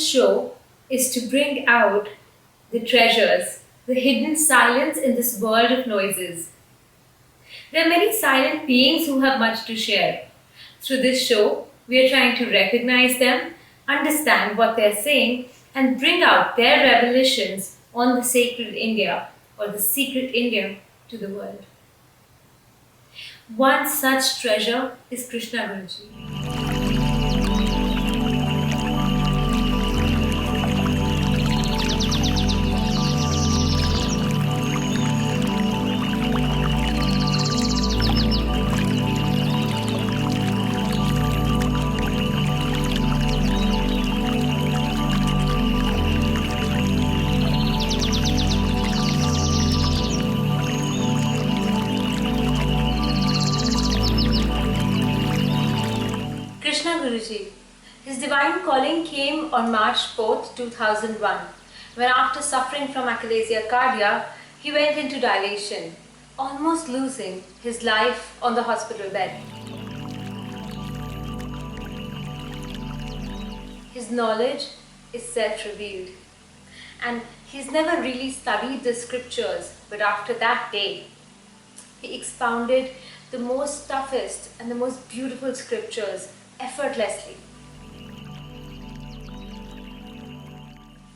this show is to bring out the treasures, the hidden silence in this world of noises. There are many silent beings who have much to share. Through this show, we are trying to recognize them, understand what they're saying, and bring out their revelations on the sacred India or the secret India to the world. One such treasure is Krishna Guruji. Krishna Guruji. His divine calling came on March 4th, 2001, when after suffering from achalasia cardia, he went into dilation, almost losing his life on the hospital bed. His knowledge is self-revealed, and he's never really studied the scriptures, but after that day, he expounded the most toughest and the most beautiful scriptures effortlessly.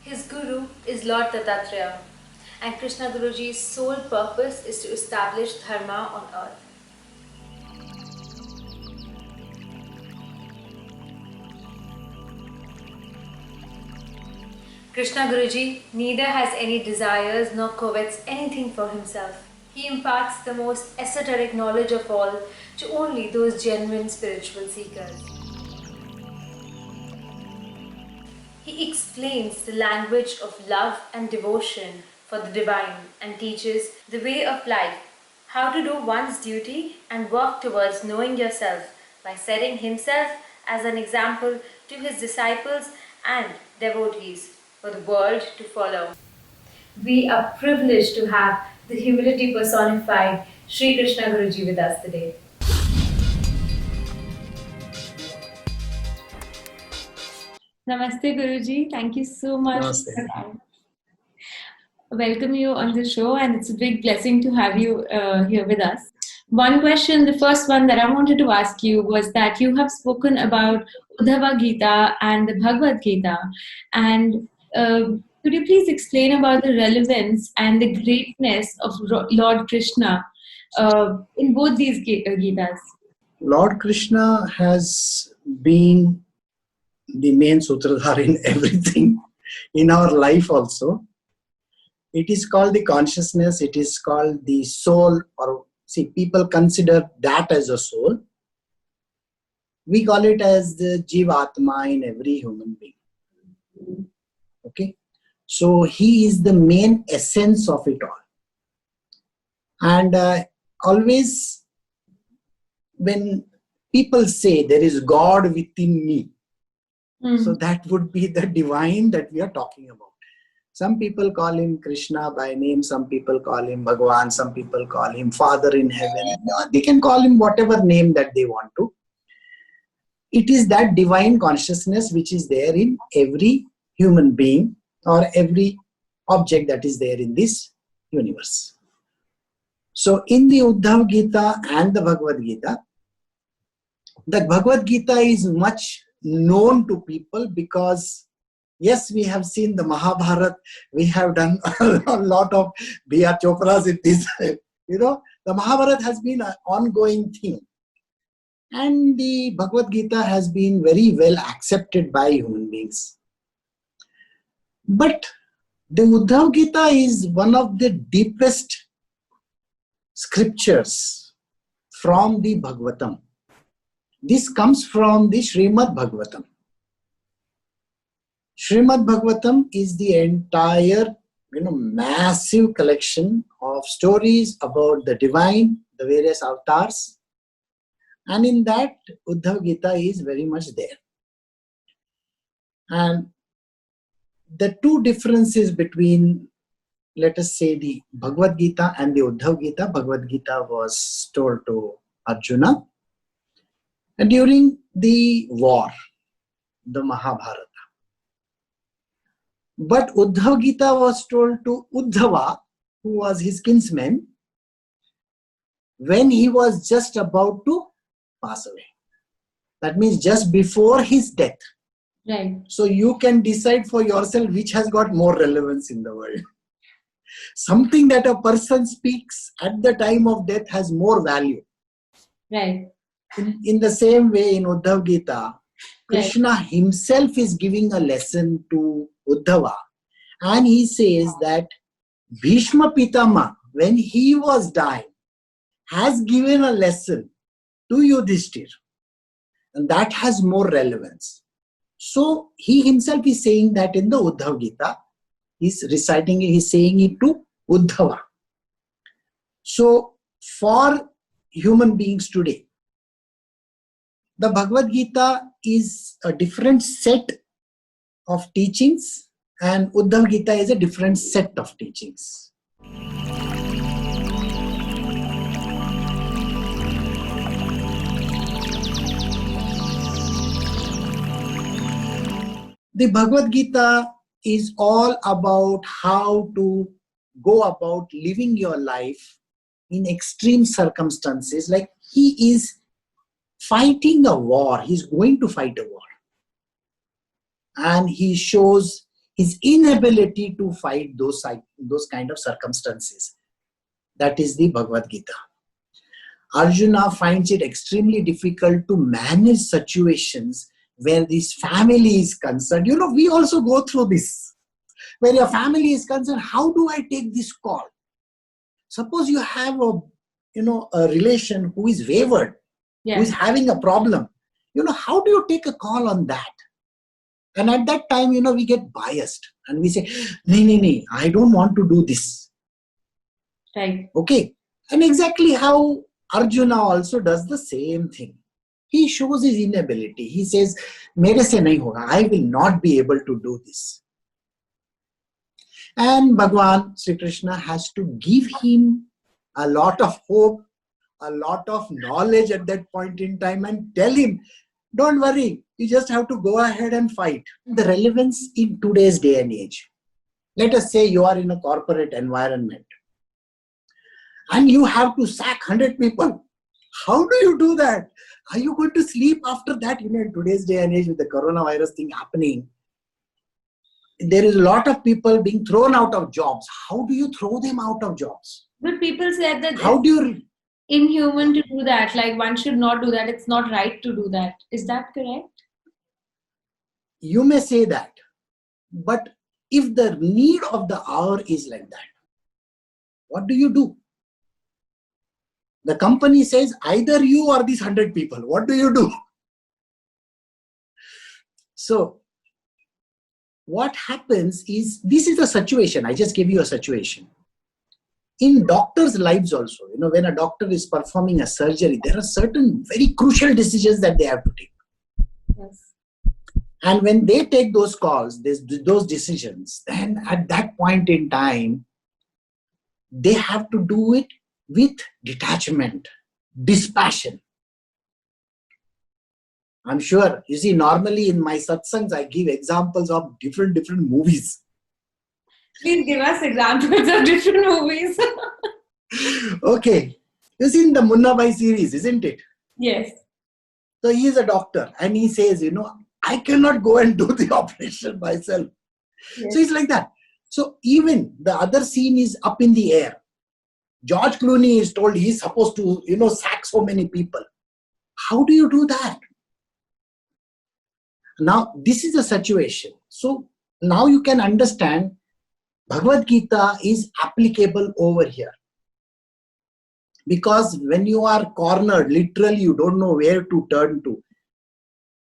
His guru is Lord Dattatreya, and Krishna Guruji's sole purpose is to establish dharma on earth. Krishna Guruji neither has any desires nor covets anything for himself. He imparts the most esoteric knowledge of all to only those genuine spiritual seekers. He explains the language of love and devotion for the divine and teaches the way of life, how to do one's duty and work towards knowing yourself by setting himself as an example to his disciples and devotees for the world to follow. We are privileged to have the humility personified Sri Krishna Guruji with us today. Namaste Guruji, thank you so much Namaste. for your time. Welcome you on the show, and it's a big blessing to have you here with us. One question, the first one that I wanted to ask you was that you have spoken about Uddhava Gita and the Bhagavad Gita, and could you please explain about the relevance and the greatness of Lord Krishna in both these Gitas? Lord Krishna has been the main sutradhar in everything, in our life also. It is called the consciousness, it is called the soul, or see, people consider that as a soul. We call it as the Jivatma in every human being. Okay? So he is the main essence of it all. And always when people say there is God within me, so that would be the divine that we are talking about. Some people call him Krishna by name, some people call him Bhagavan, some people call him Father in heaven. They can call him whatever name that they want to. It is that divine consciousness which is there in every human being or every object that is there in this universe. So in the Uddhava Gita and the Bhagavad Gita, the Bhagavad Gita is much known to people because, yes, we have seen the Mahabharata, we have done a lot of B.R. Chopra's in this. The Mahabharata has been an ongoing thing. And the Bhagavad Gita has been very well accepted by human beings. But the Uddhava Gita is one of the deepest scriptures from the Bhagavatam. This comes from the Srimad Bhagavatam. Srimad Bhagavatam is the entire, massive collection of stories about the divine, the various avatars. And in that, Uddhava Gita is very much there. And the two differences between, let us say, the Bhagavad Gita and the Uddhava Gita, Bhagavad Gita was told to Arjuna. And during the war, the Mahabharata. But Uddhav Gita was told to Uddhava, who was his kinsman, when he was just about to pass away. That means just before his death. Right. So you can decide for yourself which has got more relevance in the world. Something that a person speaks at the time of death has more value. Right. In the same way, in Uddhav Gita, Right. Krishna himself is giving a lesson to Uddhava. And he says that Bhishma Pitama, when he was dying, has given a lesson to Yudhishthir. And that has more relevance. So he himself is saying that in the Uddhav Gita, he's reciting it, he's saying it to Uddhava. So for human beings today, the Bhagavad Gita is a different set of teachings and Uddhav Gita is a different set of teachings. The Bhagavad Gita is all about how to go about living your life in extreme circumstances. Like he is fighting a war, he's going to fight a war. And he shows his inability to fight those kind of circumstances. That is the Bhagavad Gita. Arjuna finds it extremely difficult to manage situations where this family is concerned. You know, we also go through this. Where your family is concerned, how do I take this call? Suppose you have a relation who is wayward, who is having a problem. How do you take a call on that? And at that time, we get biased and we say, no, I don't want to do this. Right. Okay. And exactly how Arjuna also does the same thing. He shows his inability. He says, mere se nahi hoga. I will not be able to do this. And Bhagavan Sri Krishna has to give him a lot of hope, a lot of knowledge at that point in time and tell him, don't worry, you just have to go ahead and fight. The relevance in today's day and age. Let us say you are in a corporate environment and you have to sack 100 people. How do you do that? Are you going to sleep after that? In today's day and age with the coronavirus thing happening, there is a lot of people being thrown out of jobs. How do you throw them out of jobs? But people said that how do you inhuman to do that, like one should not do that, it's not right to do that. Is that correct? You may say that, but if the need of the hour is like that, what do you do? The company says either you or these 100 people. What do you do? So what happens is, this is a situation. I just gave you a situation. In doctors' lives also, when a doctor is performing a surgery, there are certain very crucial decisions that they have to take. Yes. And when they take those calls, those decisions, then at that point in time, they have to do it with detachment, dispassion. I'm sure, you see, normally in my satsangs, I give examples of different movies. Please give us examples of different movies. Okay. You see in the Munna Bhai series, isn't it? Yes. So he is a doctor and he says, I cannot go and do the operation myself. Yes. So it's like that. So even the other scene is up in the air. George Clooney is told he's supposed to, sack so many people. How do you do that? Now, this is a situation. So now you can understand Bhagavad Gita is applicable over here. Because when you are cornered, literally you don't know where to turn to.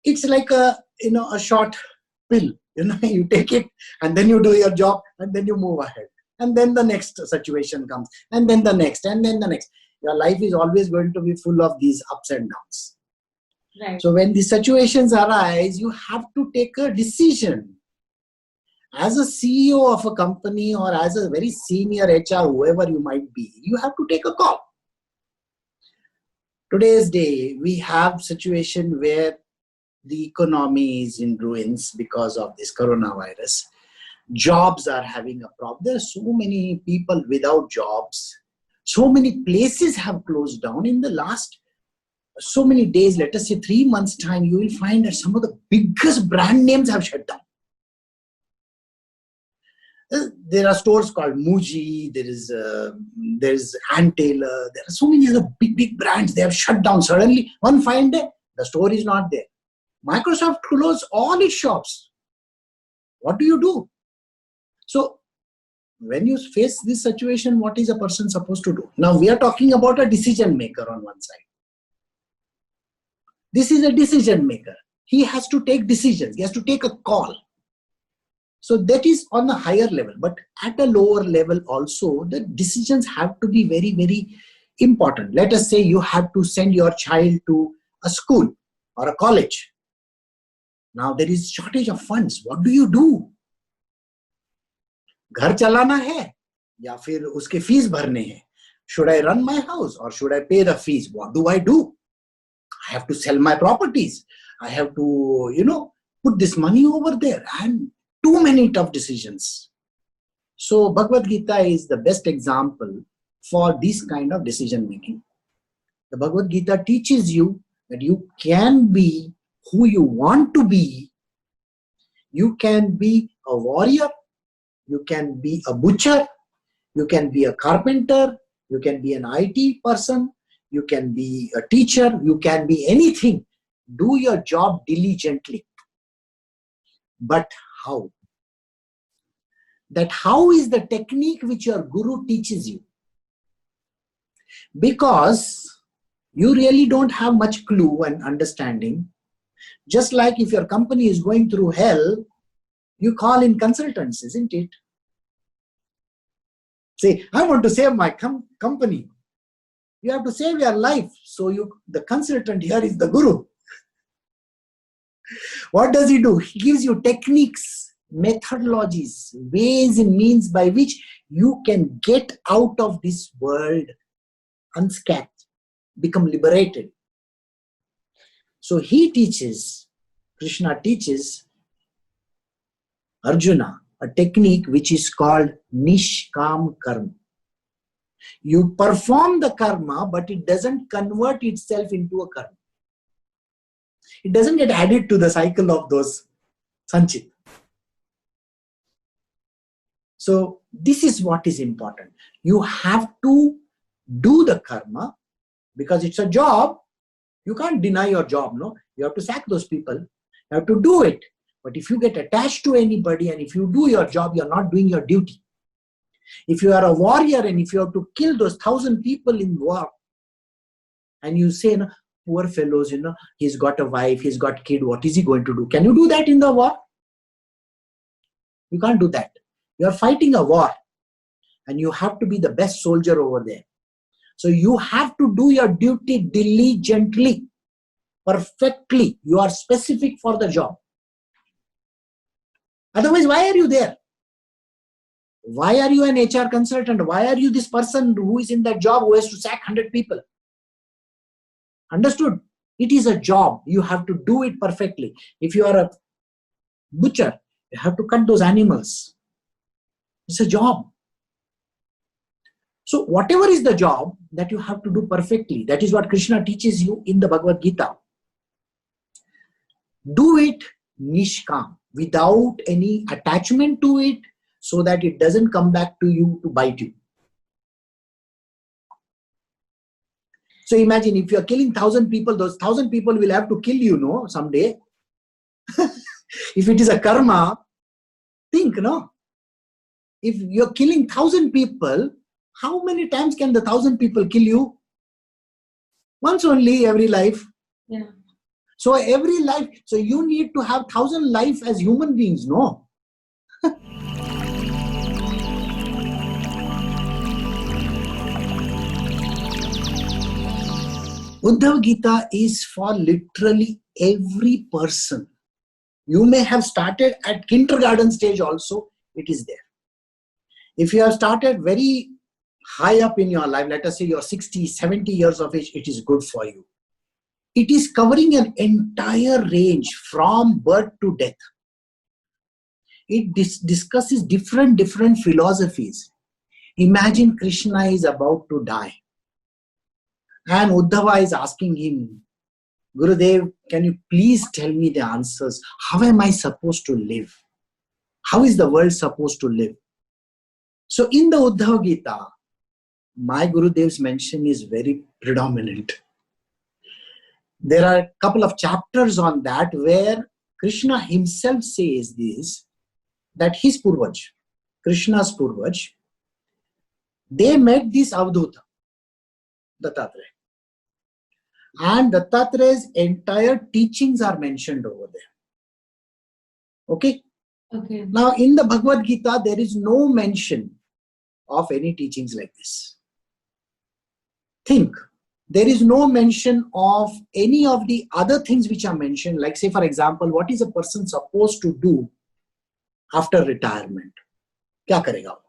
It's like a short pill. You take it and then you do your job and then you move ahead. And then the next situation comes, and then the next, and then the next. Your life is always going to be full of these ups and downs. Right. So when these situations arise, you have to take a decision. As a CEO of a company or as a very senior HR, whoever you might be, you have to take a call. Today's day, we have situation where the economy is in ruins because of this coronavirus. Jobs are having a problem. There are so many people without jobs. So many places have closed down in the last so many days. Let us say 3 months time, you will find that some of the biggest brand names have shut down. There are stores called Muji, there is Ann Taylor, there are so many other big brands. They have shut down. Suddenly, one fine day, the store is not there. Microsoft closed all its shops. What do you do? So, when you face this situation, what is a person supposed to do? Now, we are talking about a decision maker on one side. This is a decision maker. He has to take decisions. He has to take a call. So that is on a higher level. But at a lower level also, the decisions have to be very, very important. Let us say you have to send your child to a school or a college. Now there is shortage of funds. What do you do? घर चलाना है या फिर उसके fees भरने हैं. Should I run my house or should I pay the fees? What do? I have to sell my properties. I have to, put this money over there, and too many tough decisions. So Bhagavad Gita is the best example for this kind of decision making. The Bhagavad Gita teaches you that you can be who you want to be. You can be a warrior. You can be a butcher. You can be a carpenter. You can be an IT person. You can be a teacher. You can be anything. Do your job diligently. But how? That how is the technique which your guru teaches you. Because you really don't have much clue and understanding. Just like if your company is going through hell, you call in consultants, isn't it? Say, I want to save my company. You have to save your life. So the consultant here is the guru. What does he do? He gives you techniques, methodologies, ways and means by which you can get out of this world unscathed, become liberated. So Krishna teaches Arjuna a technique which is called Nishkam Karma. You perform the karma, but it doesn't convert itself into a karma. It doesn't get added to the cycle of those sanchit. So this is what is important. You have to do the karma because it's a job. You can't deny your job, no? You have to sack those people. You have to do it. But if you get attached to anybody and if you do your job, you're not doing your duty. If you are a warrior and if you have to kill those 1,000 people in war, and you say, poor fellows, he's got a wife, he's got kid, what is he going to do? Can you do that in the war? You can't do that. You are fighting a war and you have to be the best soldier over there. So you have to do your duty diligently, perfectly. You are specific for the job. Otherwise, why are you there? Why are you an HR consultant? Why are you this person who is in that job who has to sack 100 people? Understood? It is a job. You have to do it perfectly. If you are a butcher, you have to cut those animals. It's a job. So whatever is the job that you have to do perfectly, that is what Krishna teaches you in the Bhagavad Gita. Do it nishkam, without any attachment to it, so that it doesn't come back to you to bite you. So imagine if you are killing 1,000 people, those 1,000 people will have to kill you, someday. If it is a karma, think, if you're killing 1,000 people, how many times can the 1,000 people kill you? Once only, every life. Yeah. So every life, so you need to have 1,000 life as human beings, no? Uddhav Gita is for literally every person. You may have started at kindergarten stage also, it is there. If you have started very high up in your life, let us say you're 60, 70 years of age, it is good for you. It is covering an entire range from birth to death. it discusses different philosophies. Imagine Krishna is about to die and Uddhava is asking him, Gurudev, can you please tell me the answers? How am I supposed to live? How is the world supposed to live? So in the Uddhava Gita, my Gurudev's mention is very predominant. There are a couple of chapters on that where Krishna himself says this, that his Purvaj, Krishna's Purvaj, they met this Avadhuta, Dattatreya. And Dattatreya's entire teachings are mentioned over there. Okay? Okay. Now in the Bhagavad Gita, there is no mention of any teachings like this. Think, there is no mention of any of the other things which are mentioned, like say for example, what is a person supposed to do after retirement? Kya karega wo?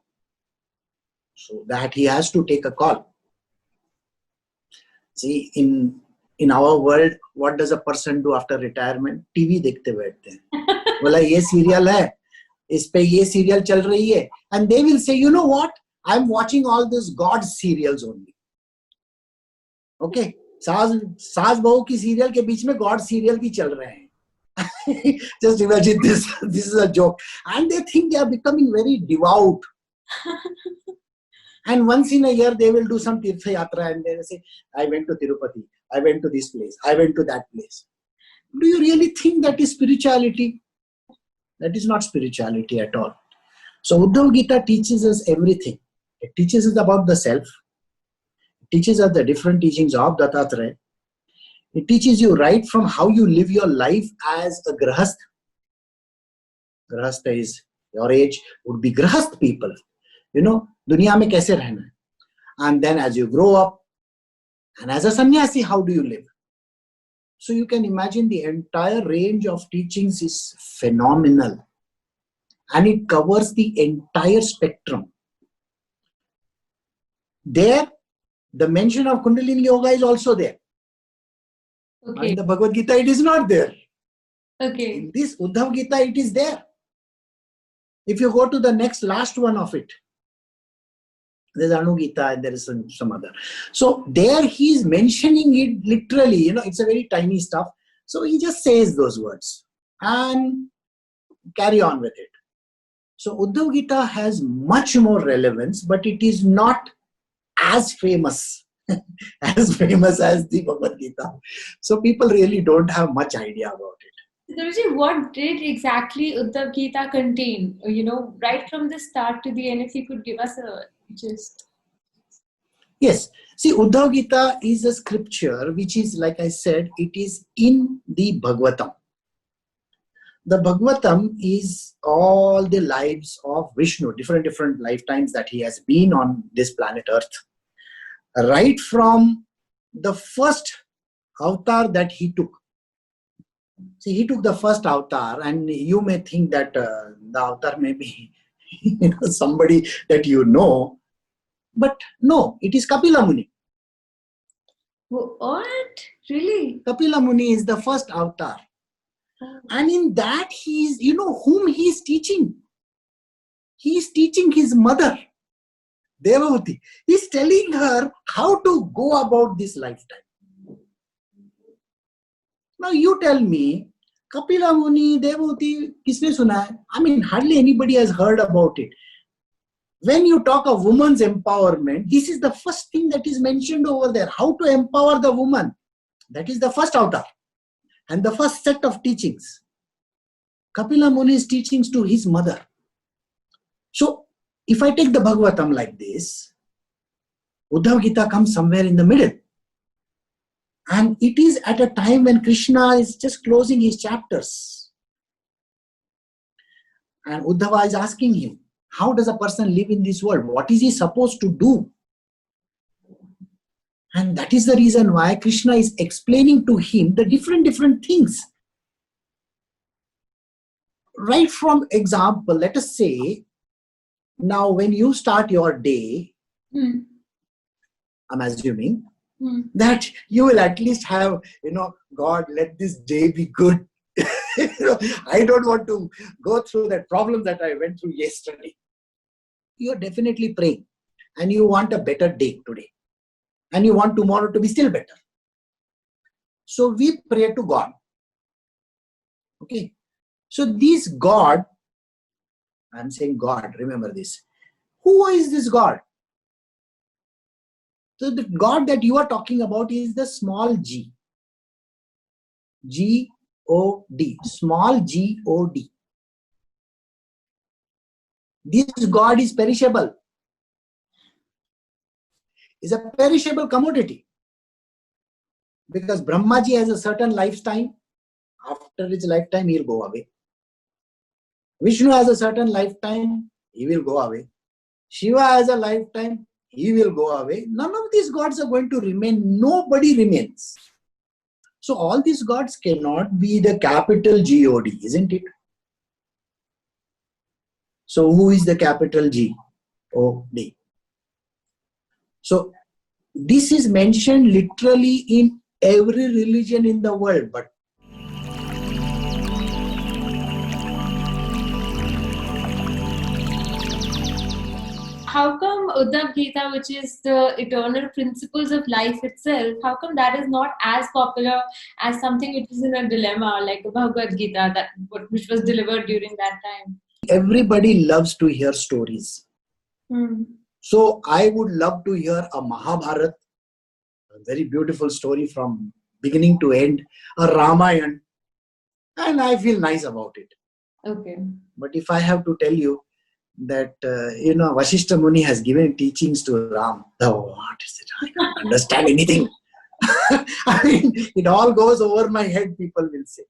So that he has to take a call. See, in our world, what does a person do after retirement? TV dekhte baithte hain. Bola ye serial hai, is pe ye serial chal rahi hai. And they will say, you know what? I'm watching all these God serials only. Okay, सास बहू की serial के बीच में God serial भी चल रहे हैं. Just imagine this is a joke, and they think they are becoming very devout. And once in a year they will do some tirtha yatra and they will say, I went to Tirupati, I went to this place, I went to that place. Do you really think that is spirituality? That is not spirituality at all. So Uddhava Gita teaches us everything. It teaches us about the self. Teaches us the different teachings of Dattatreya. It teaches you right from how you live your life as a grahastha. Grahastha is your age, would be grahastha people. You know, dunya mein kaise rehna hai. And then as you grow up, and as a sannyasi, how do you live? So you can imagine the entire range of teachings is phenomenal. And it covers the entire spectrum. There, the mention of Kundalini Yoga is also there. Okay. In the Bhagavad Gita, it is not there. Okay. In this Uddhava Gita, it is there. If you go to the last one of it, there's Anu Gita and there is some other. So there he is mentioning it literally, you know, it's a very tiny stuff. So he just says those words and carry on with it. So Uddhava Gita has much more relevance, but it is not as famous as the Bhagavad Gita. So people really don't have much idea about it. Guruji, what did exactly Uddhava Gita contain? You know, right from the start to the end, if you could give us a gist. Yes. See, Uddhava Gita is a scripture which is, like I said, it is in the Bhagavatam. The Bhagavatam is all the lives of Vishnu, different lifetimes that he has been on this planet Earth. Right from the first avatar that he took. See, he took the first avatar, and you may think that the avatar may be somebody that you know. But no, it is Kapila Muni. What? Really? Kapila Muni is the first avatar. And in that he is, you know whom he is teaching? He is teaching his mother, Devavati. He is telling her how to go about this lifetime. Now you tell me, Kapila Muni, Devavati, kisne suna hai? I mean, hardly anybody has heard about it. When you talk of women's empowerment, this is the first thing that is mentioned over there. How to empower the woman. That is the first avatar. And the first set of teachings. Kapila Muni's teachings to his mother. So, if I take the Bhagavatam like this, Uddhava Gita comes somewhere in the middle. And it is at a time when Krishna is just closing his chapters. And Uddhava is asking him, how does a person live in this world? What is he supposed to do? And that is the reason why Krishna is explaining to him the different things. Right from example, let us say, now when you start your day, I'm assuming that you will at least have, God, let this day be good. I don't want to go through that problem that I went through yesterday. You're definitely praying and you want a better day today. And you want tomorrow to be still better. So we pray to God. Okay. So this God, I'm saying God, remember this. Who is this God? So the God that you are talking about is the small g. G-O-D. Small G-O-D. This God is perishable. Is a perishable commodity. Because Brahmaji has a certain lifetime. After his lifetime, he will go away. Vishnu has a certain lifetime, he will go away. Shiva has a lifetime, he will go away. None of these gods are going to remain. Nobody remains. So all these gods cannot be the capital G-O-D, isn't it? So who is the capital G-O-D? So this is mentioned literally in every religion in the world, but how come Uddhav Gita, which is the eternal principles of life itself, how come that is not as popular as something which is in a dilemma like the Bhagavad Gita, which was delivered during that time? everybody loves to hear stories. Hmm. So I would love to hear a Mahabharata, a very beautiful story from beginning to end, a Ramayana, and I feel nice about it. Okay. But if I have to tell you that, Vasishtha Muni has given teachings to Ram, oh, what is it? I can't understand anything. I mean, it all goes over my head, people will say.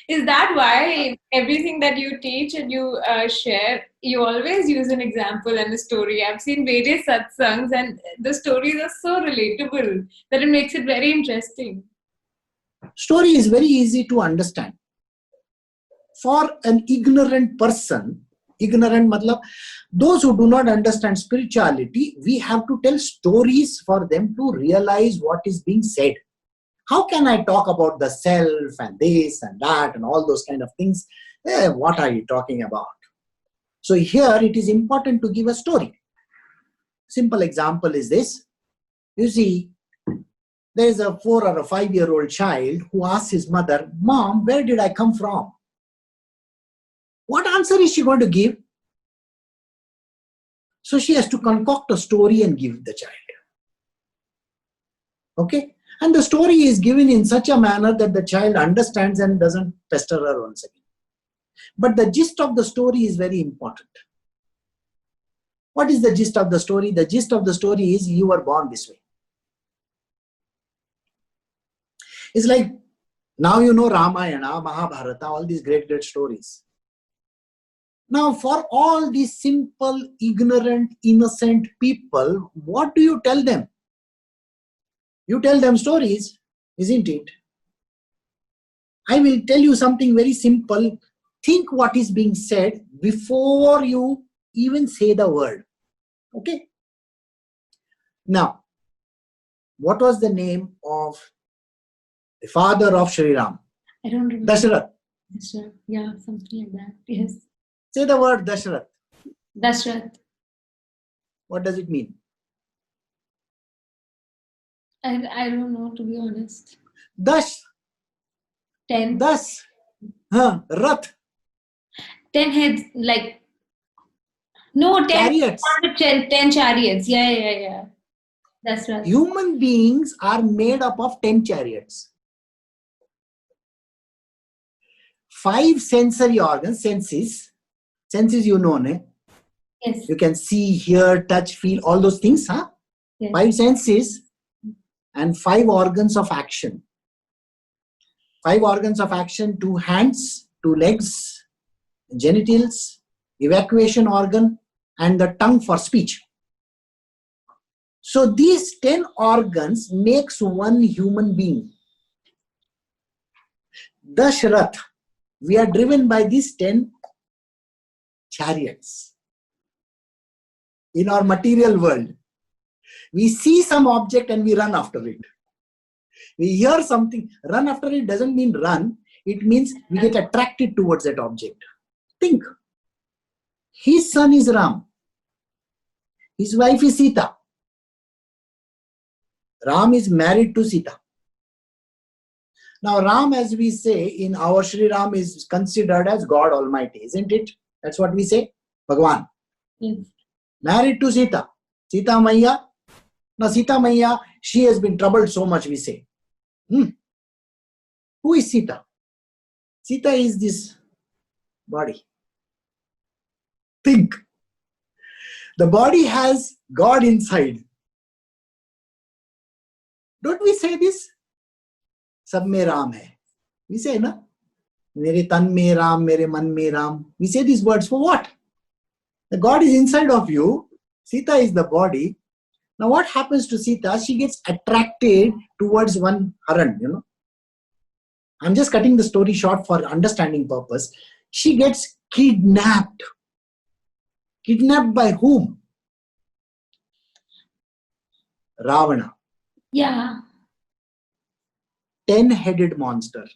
Is that why everything that you teach and you share, you always use an example and a story? I've seen various satsangs and the stories are so relatable that it makes it very interesting. Story is very easy to understand. For an ignorant person, ignorant matlab, those who do not understand spirituality, we have to tell stories for them to realize what is being said. How can I talk about the self and this and that and all those kind of things? What are you talking about? So here it is important to give a story. Simple example is this. You see, there is a 4 or a 5-year-old child who asks his mother, "Mom, where did I come from?" What answer is she going to give? So she has to concoct a story and give the child. Okay? And the story is given in such a manner that the child understands and doesn't pester her once again. But the gist of the story is very important. What is the gist of the story? The gist of the story is you were born this way. It's like, now you know Ramayana, Mahabharata, all these great stories. Now for all these simple, ignorant, innocent people, what do you tell them? You tell them stories, isn't it? I will tell you something very simple. Think what is being said before you even say the word. Okay? Now, what was the name of the father of Sri Ram? I don't remember. Dasharath. Dashrath. Yeah, something like that. Yes. Say the word Dasharath. Dashrath. What does it mean? I don't know, to be honest. Dash. 10. Das. Rath. 10 heads, like, no, 10 Chariots. 10 chariots. Yeah. That's right. Human beings are made up of 10 chariots. 5 sensory organs, senses you know, ne? Yes. You can see, hear, touch, feel, all those things, huh? Yes. 5 senses and 5 organs of action. 5 organs of action, 2 hands, 2 legs, genitals, evacuation organ, and the tongue for speech. So these 10 organs makes one human being. Dashrath, we are driven by these 10 chariots. In our material world, we see some object and we run after it. We hear something, run after it doesn't mean run. It means we get attracted towards that object. Think. His son is Ram. His wife is Sita. Ram is married to Sita. Now Ram, as we say in our Shri Ram, is considered as God Almighty, isn't it? That's what we say. Bhagwan. Yes. Married to Sita. Sita Maiya. Now Sita Maiya, she has been troubled so much, we say. Who is Sita? Sita is this body. Think. The body has God inside. Don't we say this? Sab mein Ram hai. We say, na? Mere tan mein Ram, mere man mein Ram. We say these words for what? The God is inside of you. Sita is the body. Now what happens to Sita? She gets attracted towards one Haran, I'm just cutting the story short for understanding purpose. She gets kidnapped. Kidnapped by whom? Ravana. Yeah. 10-headed monster.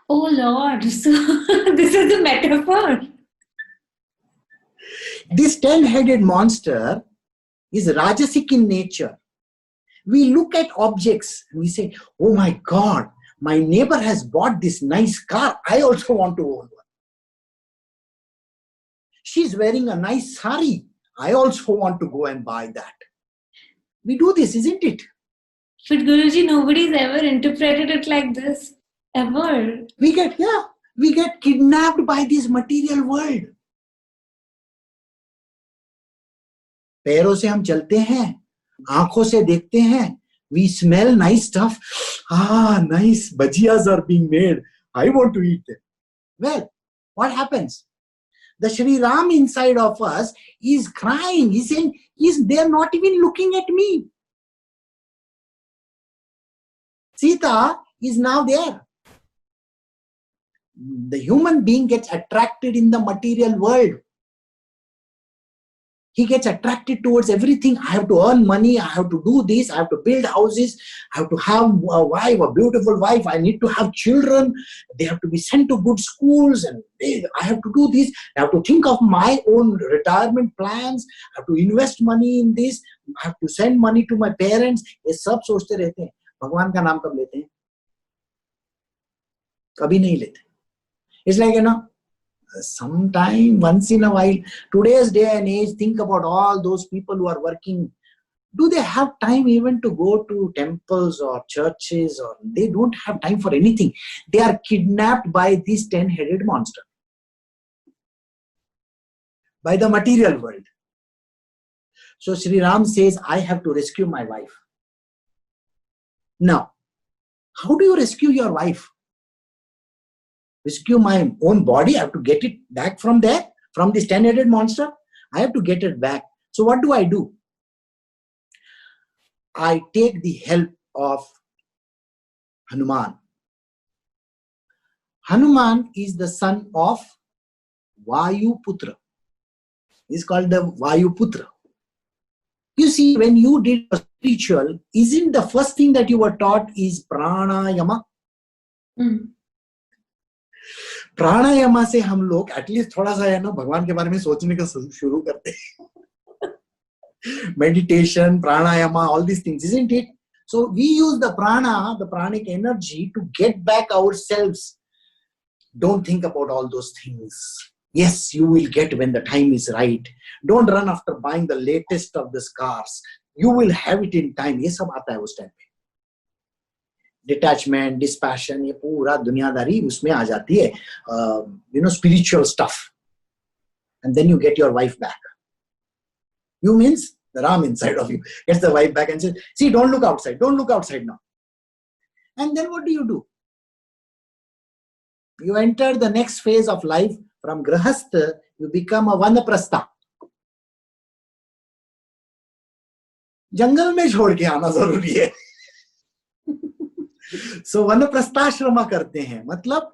Oh Lord, so this is a metaphor. This 10-headed monster is Rajasic in nature. We look at objects and we say, oh my God, my neighbor has bought this nice car. I also want to own one. She's wearing a nice sari. I also want to go and buy that. We do this, isn't it? But Guruji, nobody's ever interpreted it like this. Ever. We get kidnapped by this material world. पैरों से हम चलते हैं, आंखों से देखते हैं. We smell nice stuff. Nice bhajiyas are being made. I want to eat them. Well, what happens? The Shri Ram inside of us is crying. He's saying, they're not even looking at me. Sita is now there. The human being gets attracted in the material world. He gets attracted towards everything. I have to earn money. I have to do this. I have to build houses. I have to have a wife, a beautiful wife. I need to have children. They have to be sent to good schools. And I have to do this. I have to think of my own retirement plans. I have to invest money in this. I have to send money to my parents. ये सब सोचते रहते हैं. भगवान का नाम कब लेते हैं? कभी नहीं लेते. It's like, sometime, once in a while. Today's day and age, think about all those people who are working. Do they have time even to go to temples or churches? Or they don't have time for anything. They are kidnapped by this 10-headed monster. By the material world. So Sri Ram says, I have to rescue my wife. Now, how do you rescue your wife? Rescue my own body. I have to get it back from there, from this 10-headed monster. I have to get it back. So what do? I take the help of Hanuman. Hanuman is the son of Vayuputra. He's called the Vayuputra. You see, when you did a spiritual, isn't the first thing that you were taught is pranayama? प्राणायामा से हम लोग at least थोड़ा सा भगवान के बारे में सोचने का शुरू करते हैं. Meditation, pranayama, all these things, isn't it? So we use the prana, the pranic energy, to get back ourselves. Don't think about all those things. Yes, you will get when the time is right. Don't run after buying the latest of the cars. You will have it in time. ये सब आता है उस time पे. Detachment, dispassion, ये पूरा दुनियादारी उसमें आ जाती है. Spiritual stuff. And then you get your wife back. You means the Ram inside of you gets the wife back and says, see, don't look outside. Don't look outside now. And then what do? You enter the next phase of life. From Grahastha, you become a Vanaprastha. जंगल में छोड़ के आना जरूरी है. So Vanaprastha करते हैं. मतलब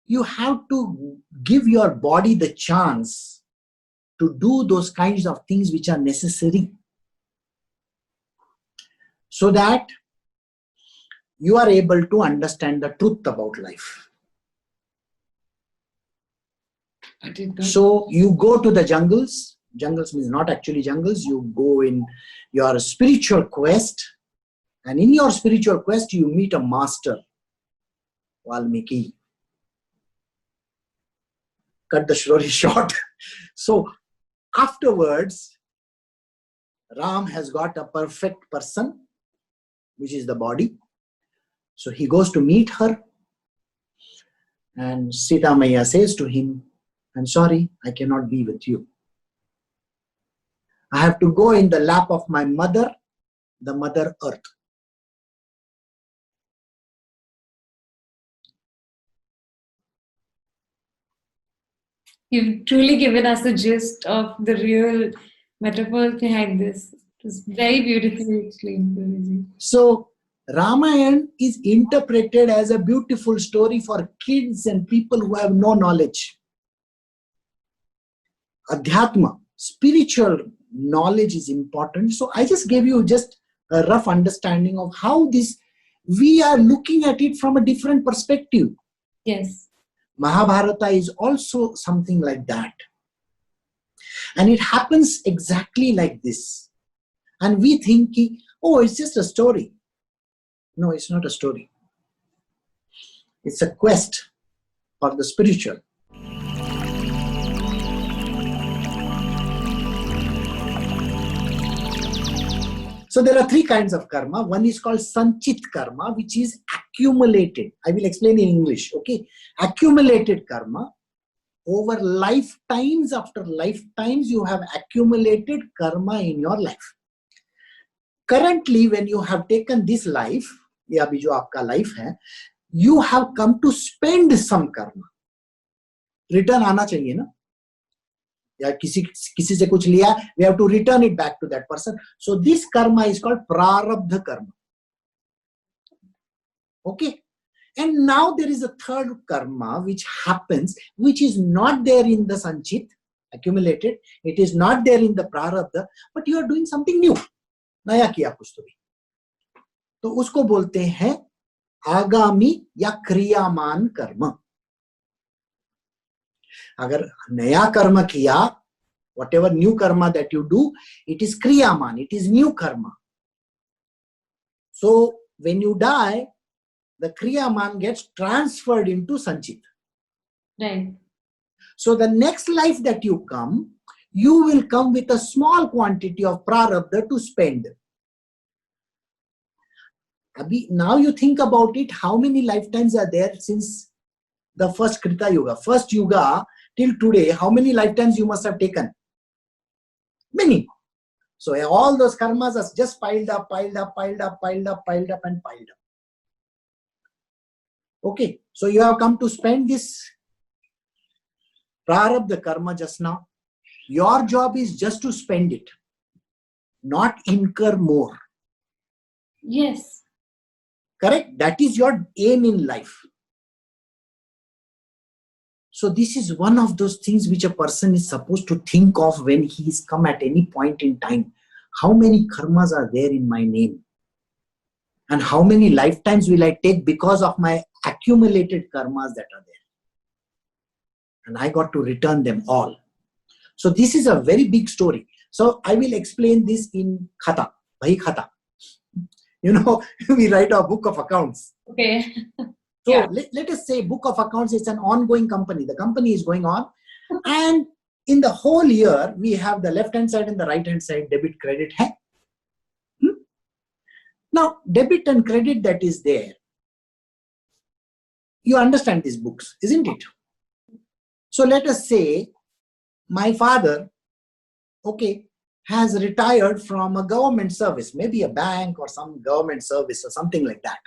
you have to give your body the chance to do those kinds of things which are necessary, so that you are able to understand the truth about life. So you go to the jungles. Jungles means not actually jungles. You go in your spiritual quest, and in your spiritual quest you meet a master, Valmiki. Cut the story short. So afterwards, Ram has got a perfect person, which is the body. So he goes to meet her, and Sita Maya says to him, I'm sorry, I cannot be with you. I have to go in the lap of my mother, the Mother Earth. You've truly given us the gist of the real metaphors behind this. It was very beautifully explained. So Ramayana is interpreted as a beautiful story for kids and people who have no knowledge. Adhyatma, spiritual knowledge is important. So I just gave you just a rough understanding of how we are looking at it from a different perspective. Yes. Mahabharata is also something like that. And it happens exactly like this. And we think, oh, it's just a story. No, it's not a story. It's a quest for the spiritual. So there are three kinds of karma. One is called Sanchit karma, which is accumulated. I will explain in English, okay? Accumulated karma. Over lifetimes after lifetimes, you have accumulated karma in your life. Currently, when you have taken this life, ये अभी जो आपका life है, you have come to spend some karma. Return आना चाहिए ना? या किसी से कुछ लिया, we have to return it back to that person. So this karma is called prarabdha karma. Okay? And now there is a third karma which happens, which is not there in the sanchit, accumulated. It is not there in the prarabdha, but you are doing something new. नया किया कुछ तो उसको बोलते हैं आगामी या क्रियामान कर्म. अगर नया कर्म किया, whatever new karma that you do, it is kriyaman, it is new karma. So when you die, the kriyaman gets transferred into sanchit. Right. So the next life that you will come with a small quantity of prarabdha to spend. Now you think about it, how many lifetimes are there since the first Krita Yuga? First Yuga till today, how many lifetimes you must have taken? Many. So all those karmas are just piled up. Okay, so you have come to spend this prarabdha karma just now. Your job is just to spend it, not incur more. Yes. Correct? That is your aim in life. So this is one of those things which a person is supposed to think of when he is come at any point in time. How many karmas are there in my name? And how many lifetimes will I take because of my accumulated karmas that are there? And I got to return them all. So this is a very big story. So I will explain this in Khata, Bhai Khata. You know, we write a book of accounts. Okay. So yeah. let us say book of accounts is an ongoing company. The company is going on. And in the whole year, we have the left-hand side and the right-hand side, debit, credit. Now, debit and credit that is there, you understand these books, isn't it? So let us say my father, okay, has retired from a government service, maybe a bank or some government service or something like that.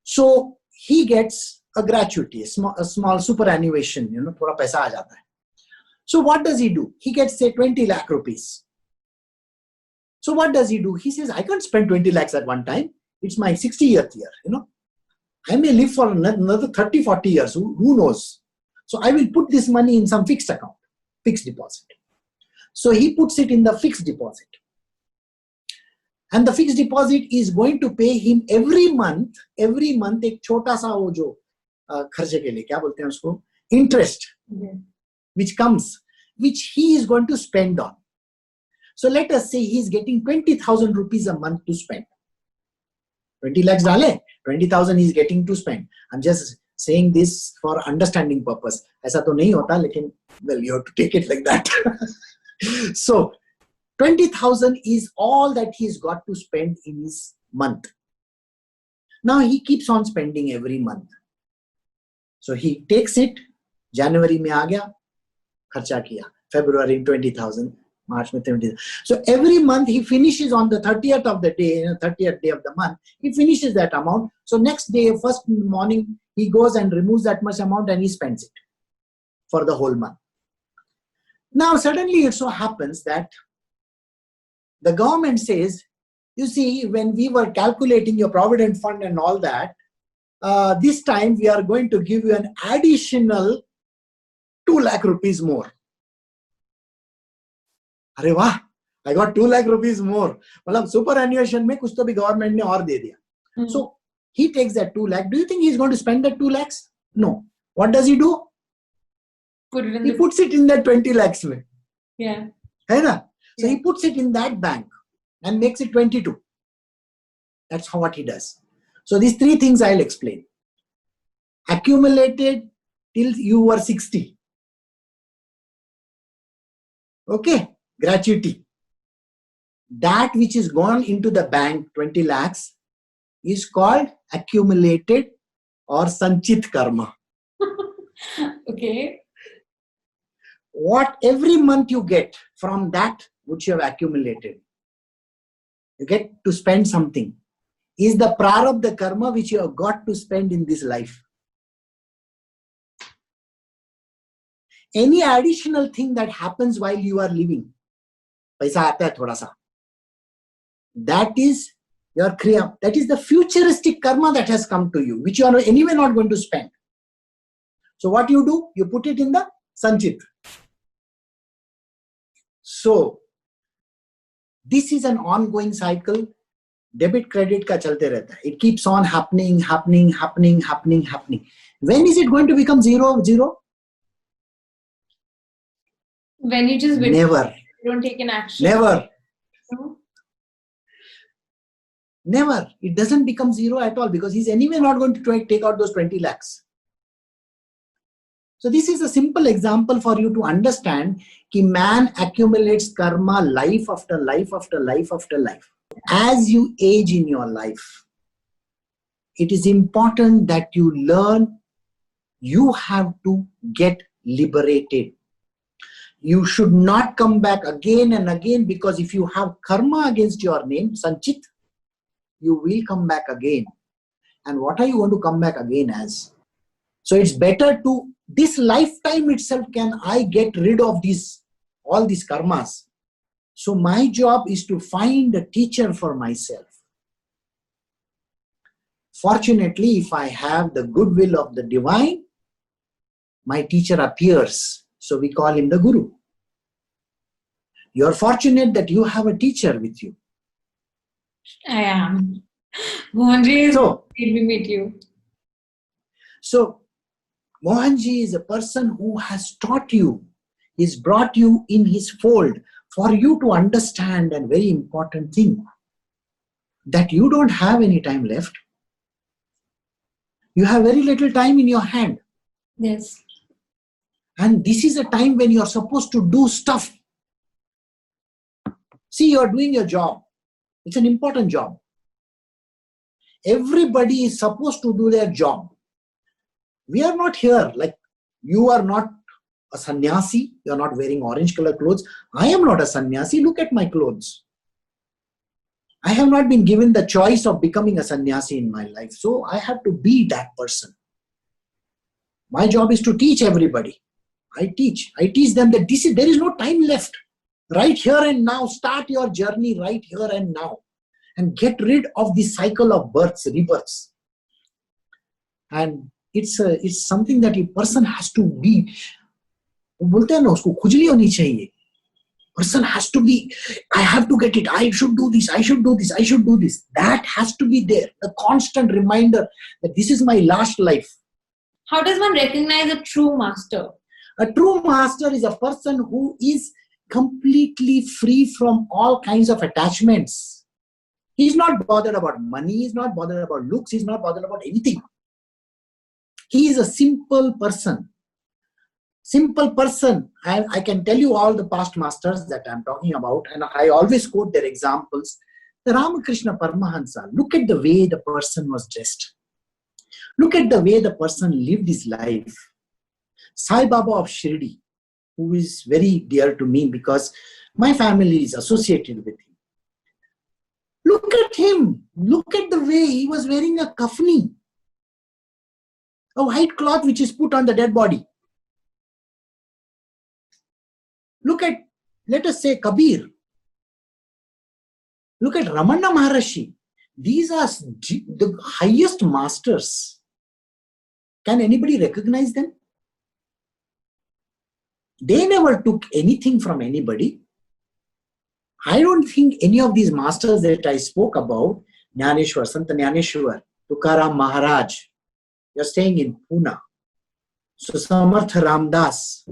So he gets a gratuity, a small superannuation, you know, thoda paisa aa jata hai. So what does he do? He gets say 20 lakh rupees. So what does he do? He says, I can't spend 20 lakhs at one time. It's my 60th year, you know. I may live for another 30, 40 years, who knows? So I will put this money in some fixed account, fixed deposit. So he puts it in the fixed deposit. And the fixed deposit is going to pay him every month एक छोटा सा वो जो खर्चे के लिए क्या बोलते हैं उसको, interest, which comes, which he is going to spend on. So let us say he is getting 20,000 rupees a month to spend. 20 lakhs डाले, 20,000 he is getting to spend. I'm just saying this for understanding purpose. ऐसा तो नहीं होता, लेकिन well, you have to take it like that. So 20,000 is all that he's got to spend in his month. Now he keeps on spending every month. So he takes it, January में आ गया, खर्चा किया, February 20,000, March में 20,000. So every month he finishes on the 30th of the day, 30th day of the month, he finishes that amount. So next day, first morning, he goes and removes that much amount and he spends it for the whole month. Now suddenly it so happens that the government says, you see, when we were calculating your provident fund and all that, this time we are going to give you an additional 2 lakh rupees more. अरे वाह, I got 2 lakh rupees more. मतलब superannuation में कुछ तो भी government ने और दे दिया. So he takes that 2 lakh. Do you think he is going to spend that 2 lakhs? No. What does he do? He puts it in that 20 lakhs में. Yeah. है ना? So he puts it in that bank and makes it 22. That's how what he does. So these three things I'll explain. Accumulated till you were 60. Okay, gratuity. That which is gone into the bank, 20 lakhs, is called accumulated or sanchit karma. Okay. What every month you get from that which you have accumulated, you get to spend something, is the prarabdha karma which you have got to spend in this life. Any additional thing that happens while you are living, paisa aata hai thoda sa, that is your kriya, that is the futuristic karma that has come to you, which you are anyway not going to spend. So what you do, you put it in the sanchit. So this is an ongoing cycle. Debit credit ka chalte rehta hai. It keeps on happening. When is it going to become zero? When you just never. You don't take an action. Never. No? Never. It doesn't become zero at all because he's anyway not going to take out those 20 lakhs. So this is a simple example for you to understand that man accumulates karma life after life after life after life. As you age in your life, it is important that you learn you have to get liberated. You should not come back again and again, because if you have karma against your name, sanchit, you will come back again. And what are you going to come back again as? So it's better to, this lifetime itself, can I get rid of all these karmas? So my job is to find a teacher for myself. Fortunately, if I have the goodwill of the divine, my teacher appears. So we call him the Guru. You are fortunate that you have a teacher with you. I am. Mohanji, so, let me meet you. So Mohanji is a person who has taught you, he's brought you in his fold for you to understand a very important thing, that you don't have any time left. You have very little time in your hand. Yes. And this is a time when you are supposed to do stuff. See, you are doing your job. It's an important job. Everybody is supposed to do their job. We are not here, like you are not a sannyasi, you are not wearing orange color clothes. I am not a sannyasi, look at my clothes. I have not been given the choice of becoming a sannyasi in my life, so I have to be that person. My job is to teach everybody. I teach them that there is no time left. Right here and now, start your journey right here and now. And get rid of the cycle of births, rebirths. And it's something that a person has to be. बोलते हैं ना, उसको खुजली होनी चाहिए. Person has to be, I have to get it, I should do this, I should do this, I should do this. That has to be there. A constant reminder that this is my last life. How does one recognize a true master? A true master is a person who is completely free from all kinds of attachments. He's not bothered about money, he's not bothered about looks, he's not bothered about anything. He is a simple person. Simple person. And I can tell you all the past masters that I'm talking about, and I always quote their examples. The Ramakrishna Paramahansa, look at the way the person was dressed. Look at the way the person lived his life. Sai Baba of Shirdi, who is very dear to me because my family is associated with him. Look at him. Look at the way he was wearing a kafni, a white cloth which is put on the dead body. Look at, let us say, Kabir. Look at Ramana Maharashi. These are the highest masters. Can anybody recognize them? They never took anything from anybody. I don't think any of these masters that I spoke about, Jnaneshwar, Sant Jnaneshwar, Tukaram Maharaj, you're staying in Pune. So Samartha Ramdas,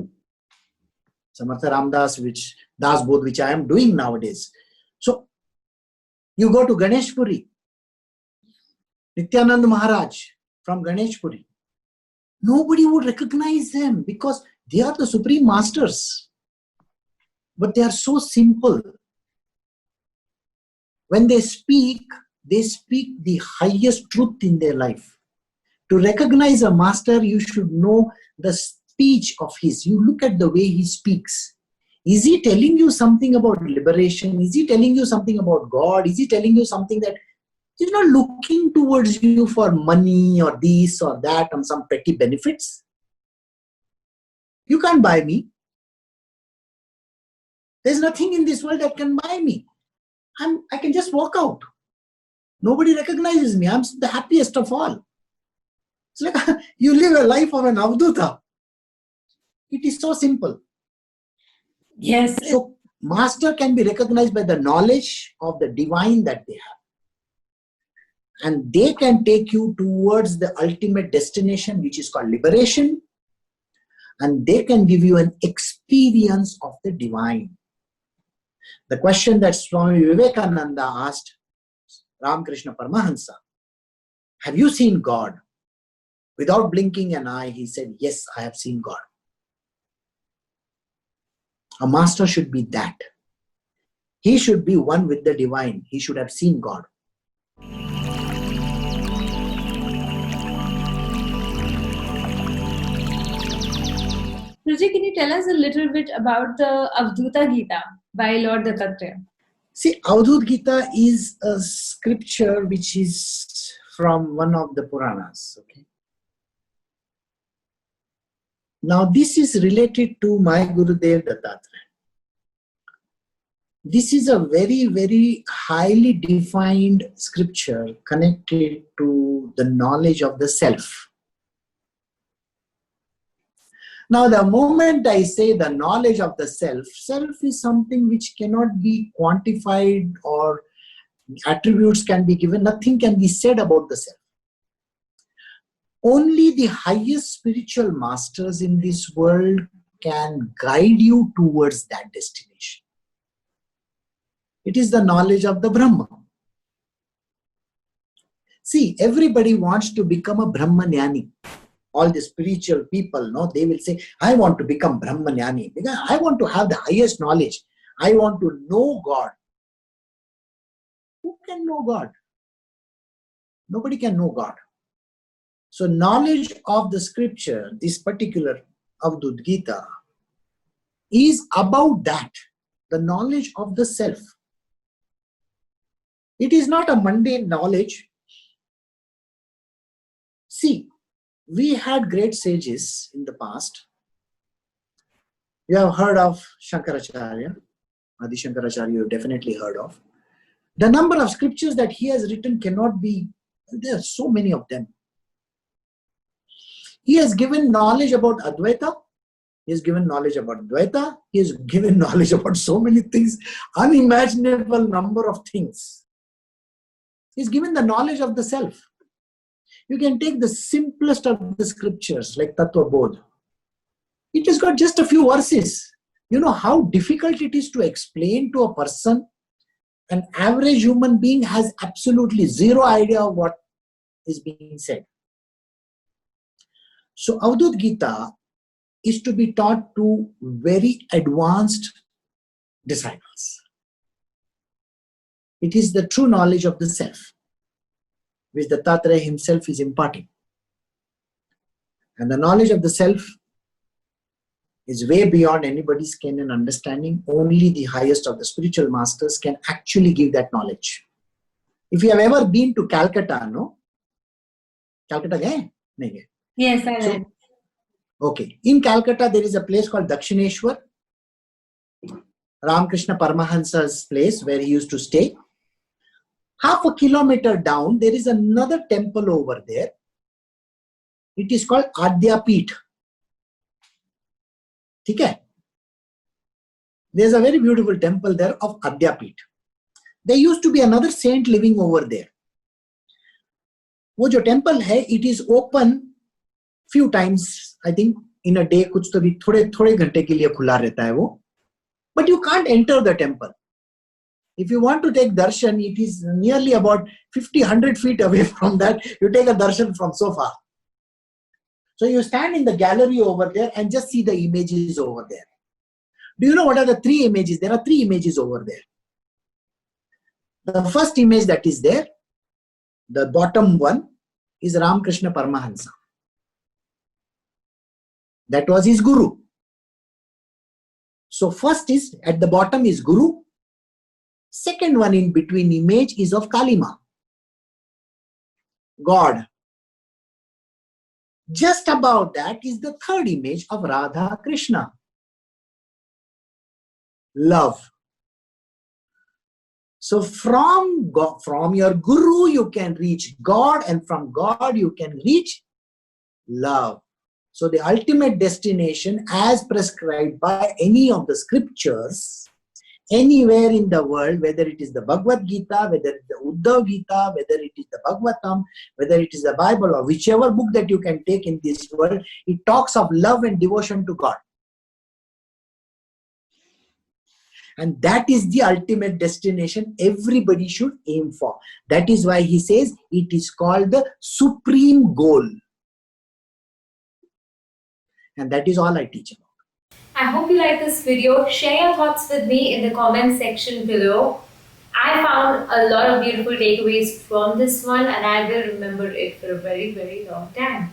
which Das Bodh, which I am doing nowadays. So you go to Ganeshpuri, Nityanand Maharaj from Ganeshpuri. Nobody would recognize them because they are the supreme masters. But they are so simple. When they speak the highest truth in their life. To recognize a master, you should know the speech of his. You look at the way he speaks. Is he telling you something about liberation? Is he telling you something about God? Is he telling you something that he's not looking towards you for money or this or that and some petty benefits? You can't buy me. There's nothing in this world that can buy me. I can just walk out. Nobody recognizes me. I'm the happiest of all. It's like you live a life of an Avduta. It is so simple. Yes. So master can be recognized by the knowledge of the divine that they have. And they can take you towards the ultimate destination, which is called liberation. And they can give you an experience of the divine. The question that Swami Vivekananda asked Ramakrishna Paramahansa, have you seen God? Without blinking an eye, he said, yes, I have seen God. A master should be that. He should be one with the divine. He should have seen God. Guruji, can you tell us a little bit about the Avduta Gita by Lord Dattatreya? See, Avadhut Gita is a scripture which is from one of the Puranas. Okay. Now, this is related to my Gurudev Dattatreya. This is a very, very highly defined scripture connected to the knowledge of the self. Now, the moment I say the knowledge of the self, self is something which cannot be quantified or attributes can be given. Nothing can be said about the self. Only the highest spiritual masters in this world can guide you towards that destination. It is the knowledge of the Brahma. See, everybody wants to become a Brahmanyani. All the spiritual people, no, they will say, I want to become Brahmanyani because I want to have the highest knowledge. I want to know God. Who can know God? Nobody can know God. So knowledge of the scripture, this particular Avadhut Gita, is about that, the knowledge of the self. It is not a mundane knowledge. See, we had great sages in the past. You have heard of Shankaracharya, Adi Shankaracharya, you have definitely heard of. The number of scriptures that he has written cannot be, there are so many of them. He has given knowledge about Advaita. He has given knowledge about Dvaita. He has given knowledge about so many things, unimaginable number of things. He's given the knowledge of the self. You can take the simplest of the scriptures like Tattva Bodh. It has got just a few verses. You know how difficult it is to explain to a person. An average human being has absolutely zero idea of what is being said. So Avadhut Gita is to be taught to very advanced disciples. It is the true knowledge of the self, which the Dattatreya himself is imparting. And the knowledge of the self is way beyond anybody's ken and understanding. Only the highest of the spiritual masters can actually give that knowledge. If you have ever been to Calcutta, no? Calcutta, gaye? Yes, I went. Okay. In Calcutta, there is a place called Dakshineshwar, Ramakrishna Paramahansa's place where he used to stay. Half a kilometer down, there is another temple over there. It is called Adyapeeth. Okay? There's a very beautiful temple there of Adyapeeth. There used to be another saint living over there. वो जो temple है, it is open few times, I think, in a day. कुछ तो भी थोड़े घंटे के लिए खुला रहता है वो. But you can't enter the temple. If you want to take darshan, it is nearly about 50-100 feet away from that. You take a darshan from so far. So you stand in the gallery over there and just see the images over there. Do you know what are the three images? There are three images over there. The first image that is there, the bottom one, is Ramakrishna Paramahansa. That was his guru. So first is, at the bottom is Guru. Second one in between image is of Kalima, God. Just above that is the third image of Radha Krishna, love. So from God, from your Guru you can reach God, and from God you can reach love. So the ultimate destination, as prescribed by any of the scriptures, anywhere in the world, whether it is the Bhagavad Gita, whether it is the Uddhav Gita, whether it is the Bhagavatam, whether it is the Bible, or whichever book that you can take in this world, it talks of love and devotion to God. And that is the ultimate destination everybody should aim for. That is why he says it is called the supreme goal. And that is all I teach about. I hope you like this video. Share your thoughts with me in the comment section below. I found a lot of beautiful takeaways from this one, and I will remember it for a very, very long time.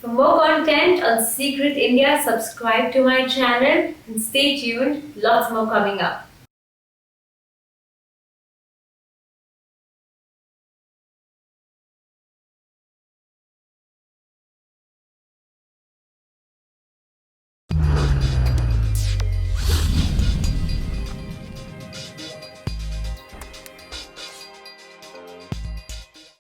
For more content on Secret India, subscribe to my channel and stay tuned. Lots more coming up.